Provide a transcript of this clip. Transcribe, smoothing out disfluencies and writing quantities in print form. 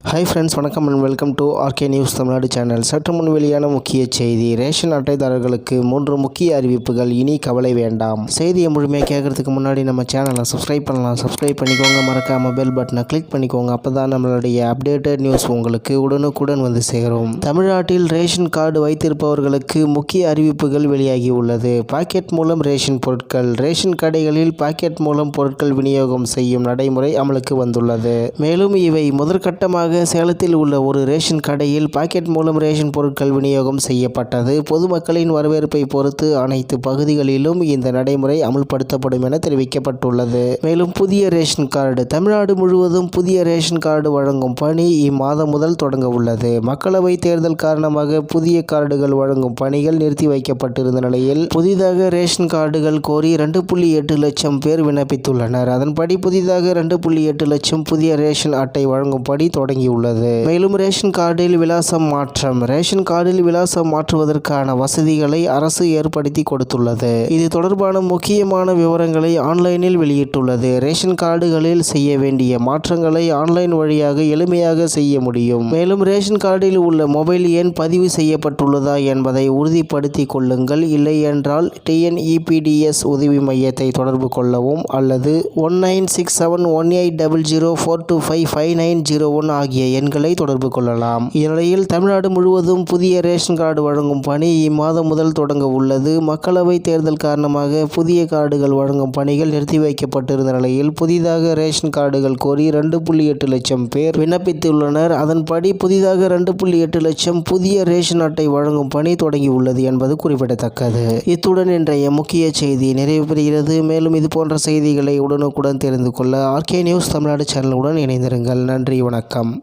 Hi friends, வணக்கம் and welcome to RK news Tamil Nadu channel. சற்று முன் வெளியான முக்கிய செய்தி. ரேஷன் அட்டைதாரர்களுக்கு 3 முக்கிய அறிவிப்புகள். இனி கவலை வேண்டாம். செய்தியை முழுமையாக கேட்கறதுக்கு முன்னாடி நம்ம சேனலை சப்ஸ்கிரைப் பண்ணலாம். சப்ஸ்கிரைப் பண்ணிக்கோங்க. மறக்காம பெல் பட்டனை கிளிக் பண்ணிக்கோங்க. அப்போ தான் நம்மளுடைய அப்டேட்டட் நியூஸ் உங்களுக்கு உடனுக்குடன் வந்து சேரும். தமிழ்நாட்டில் ரேஷன் கார்டு வைத்திருப்பவர்களுக்கு முக்கிய அறிவிப்புகள் வெளியாகி உள்ளது. பாக்கெட் மூலம் ரேஷன் பொருட்கள். ரேஷன் கடைகளில் பாக்கெட் மூலம் பொருட்கள் விநியோகம் செய்யும் நடைமுறை அமலுக்கு வந்துள்ளது. மேலும் இவை முதற்கட்டமாக சேலத்தில் உள்ள ஒரு ரேஷன் கடையில் பாக்கெட் மூலம் ரேஷன் பொருட்கள் விநியோகம் செய்யப்பட்டது. பொதுமக்களின் வரவேற்பை பொறுத்து அனைத்து பகுதிகளிலும் இந்த நடைமுறை அமல்படுத்தப்படும் என தெரிவிக்கப்பட்டுள்ளது. மேலும் புதிய ரேஷன் கார்டு. தமிழ்நாடு முழுவதும் புதிய ரேஷன் கார்டு வழங்கும் பணி இம்மாதம் முதல் தொடங்க உள்ளது. மக்களவை தேர்தல் காரணமாக புதிய கார்டுகள் வழங்கும் பணிகள் நிறுத்தி வைக்கப்பட்டிருந்த நிலையில் புதிதாக ரேஷன் கார்டுகள் கோரி 2.8 லட்சம் பேர் விண்ணப்பித்துள்ளனர். அதன்படி புதிதாக 2.8 லட்சம் புதிய ரேஷன் அட்டை வழங்கும் பணி தொடங்கி உள்ளது. மேலும் ரேஷன் கார்டில் விலாசம் மாற்றம். ரேஷன் கார்டில் விலாசம் மாற்றுவதற்கான வசதிகளை அரசு ஏற்படுத்தி கொடுத்துள்ளது. இது தொடர்பான முக்கியமான விவரங்களை ஆன்லைனில் வெளியிட்டுள்ளது. ரேஷன் கார்டுகளில் செய்ய வேண்டிய மாற்றங்களை ஆன்லைன் வழியாக எளிமையாக செய்ய முடியும். மேலும் ரேஷன் கார்டில் உள்ள மொபைல் எண் பதிவு செய்யப்பட்டுள்ளதா என்பதை உறுதிப்படுத்திக் கொள்ளுங்கள். இல்லை என்றால் TNEPDS உதவி மையத்தை தொடர்பு கொள்ளவும் அல்லது 19671800425590 ஆகிய எண்களை தொடர்பு கொள்ளலாம். இந்நிலையில் தமிழ்நாடு முழுவதும் புதிய ரேஷன் கார்டு வழங்கும் பணி இம்மாதம் முதல் தொடங்க உள்ளது. மக்களவை தேர்தல் காரணமாக புதிய கார்டுகள் வழங்கும் பணிகள் நிறுத்தி வைக்கப்பட்டிருந்த நிலையில் புதிதாக ரேஷன் கார்டுகள் கோரி 2.8 லட்சம் பேர் விண்ணப்பித்துள்ளனர். அதன்படி புதிதாக 2.8 லட்சம் புதிய ரேஷன் அட்டை வழங்கும் பணி தொடங்கியுள்ளது என்பது குறிப்பிடத்தக்கது. இத்துடன் இன்றைய முக்கிய செய்தி நிறைவு பெறுகிறது. மேலும் இது போன்ற செய்திகளை உடனுக்குடன் தெரிந்து கொள்ள ஆர்கே நியூஸ் தமிழ்நாடு சேனலுடன் இணைந்திருங்கள். நன்றி, வணக்கம்.